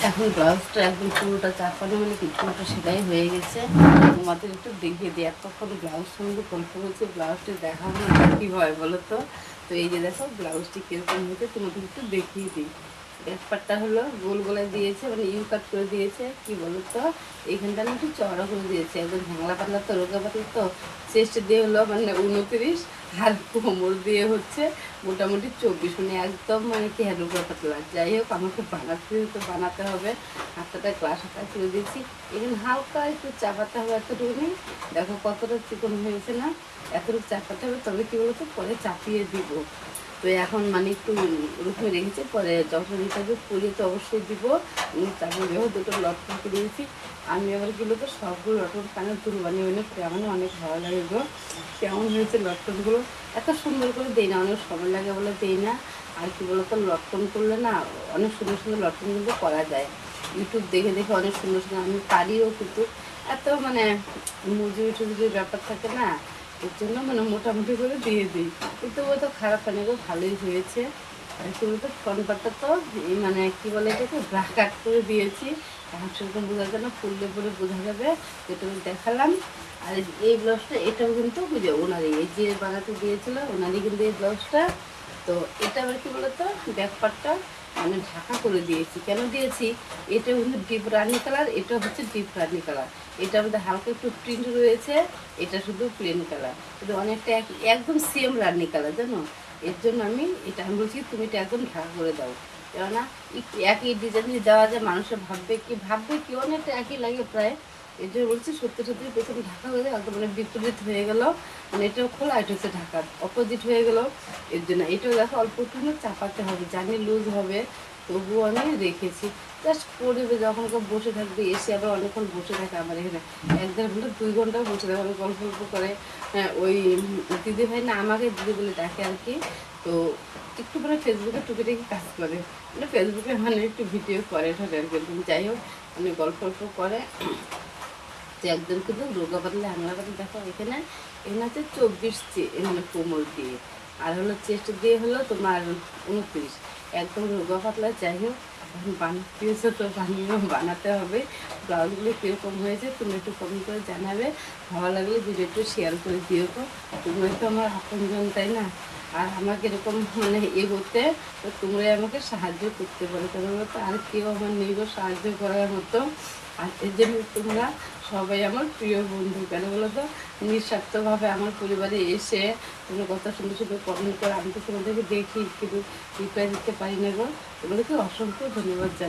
এখন ব্লাউজটা একদম পুরোটা চাপানো মানে কি পুরোটা সেলাই হয়ে গেছে। তোমাদের একটু দেখিয়ে দিই, এতক্ষণ ব্লাউজ সঙ্গে গল্প করছি, ব্লাউজটি দেখাবো না কী হয় বলো তো। তো এই যে দেখো ব্লাউজটি কীরকম হয়েছে তোমাদের একটু দেখিয়ে দিই। ব্যাপারটা হলো গোল গলায় দিয়েছে, মানে ইউ কাট করে দিয়েছে, কি বলো তো এইখানটা আমি একটু চড়া করে দিয়েছে, একদম ভাঙলা পাতলা তো রোগা পাতলা তো। চেস্ট দিয়ে হলো মানে 29, আর কোমর দিয়ে হচ্ছে মোটামুটি 24, মানে একদম মানে কি রোগা পাতলা। যাই হোক আমাকে বানাতে হবে। হাতটা গ্লাস হাতা করে দিয়েছি, এখানে হালকা একটু চাপাতে হবে এতটুকুনি। দেখো কতটা চিকন হয়েছে না, এতটুকু চাপাতে হবে, তবে কি বলতো পরে চাপিয়ে দিব। তো এখন মানে একটু রুখে রেখেছি, পরে যখন হিসাবে পুড়িয়ে তো অবশ্যই দিব। তারপরে দেখো দুটো লটকন করে দিয়েছি। আমি আবার কিলো তো সবগুলো লটকন কানের দুল বানিয়ে বানিয়ে পরে আমার অনেক ভালো লাগে গো। কেমন হয়েছে লটকনগুলো, এত সুন্দর করে দেই না, অনেক সময় লাগে বলে দেই না। আর কি বলতো লটকন করলে না অনেক সুন্দর সুন্দর লটকন কিন্তু করা যায়। ইউটিউব দেখে দেখে অনেক সুন্দর সুন্দর আমি পারিও, কিন্তু এত মানে মজুরি টুজুরির ব্যাপার থাকে না, এর জন্য মানে মোটামুটি করে দিয়ে দিই। কিন্তু ও তো খারাপ হয় না গো, ভালোই হয়েছে। আর কি বলতো ফ্রন্ট পার্টটা তো এই মানে কি বলে এটাকে ব্রা কাট করে দিয়েছি, এখন সেরকম বোঝা যায় না, ফুললে পরে বোঝা যাবে, এটা আমি দেখালাম। আর এই ব্লাউজটা এটাও কিন্তু বুঝে ওনারই, এই যে বানাতে দিয়েছিল ওনারই কিন্তু এই ব্লাউজটা। তো এটা আবার কি বলতো ব্যাক পার্টটা মানে ঢাকা করে দিয়েছি, কেন দিয়েছি, এটা কিন্তু ডিপ রানি কালার, এটা হচ্ছে ডিপ রানি কালার, এটার মধ্যে হালকা একটু প্রিন্ট রয়েছে, এটা শুধু প্লেন কালার, কিন্তু অনেকটা একদম সেম রানি কালার জানো। এর জন্য আমি বলছি তুমি এটা একদম ঢাকা করে দাও, কেননা একই ডিজাইন দেওয়া যায়, মানুষের ভাববে কি অনেকটা একই লাগে প্রায়। এই জন্য বলছি সত্যি সত্যি পেছনে ঢাকা হয়ে যায়, একদম মানে বিপরীত হয়ে গেল, মানে এটাও খোলা, এটা হচ্ছে ঢাকা অপোজিট হয়ে গেল। এর জন্য এটাও দেখো অল্প একটু চাপাতে হবে, জানি লুজ হবে, তবুও আমি রেখেছি। জাস্ট করবে যখন কেউ বসে থাকবে, এসে আবার অনেকক্ষণ বসে থাকে আমার এখানে, 1-1.5 ঘন্টা 2 ঘন্টাও বসে থাকে, আমি গল্প গল্প করে। হ্যাঁ ওই দিদি ভাই না আমাকে দিদি বলে ডাকে আর কি। তো একটু মানে ফেসবুকে টুকিটাকি কাজ করে, মানে ফেসবুকে মানে একটু ভিডিও করে ঠোকে আর কি। যাই হোক মানে গল্প গল্প করে। যে একদম কিন্তু রোগা পাতলা হ্যাংলা পাতলা দেখো এখানে, এখানে হচ্ছে 24 মানে কোমর দিয়ে, আর হলো চেস্ট দিয়ে হলো তোমার 29, একদম রোগা পাতলা। যাই হোক এখন বানাতে তো বানাতে হবে। ব্লাউজগুলো কীরকম হয়েছে তুমি একটু কমেন্ট করে জানাবে, ভালো লাগলে ভিডিও একটু শেয়ার করে দিও তো, তুমি তো আমার আপনজন তাই না। আর আমাকে এরকম মানে এগোতে তো তোমরাই আমাকে সাহায্য করতে পারো, তোমার তো আর কেউ আমার নেই গো সাহায্য করার মতো। আর এর জন্য তোমরা সবাই আমার প্রিয় বন্ধু, কেন বলো তো নিঃস্বার্থভাবে আমার পরিবারে এসে তোমরা কত সুন্দর সুন্দর কমেন্ট করো, আমি তো তোমাদেরকে দেখি কিন্তু রিপ্লাই দিতে পারি না গো, তোমাদেরকে অসংখ্য ধন্যবাদ জানাই।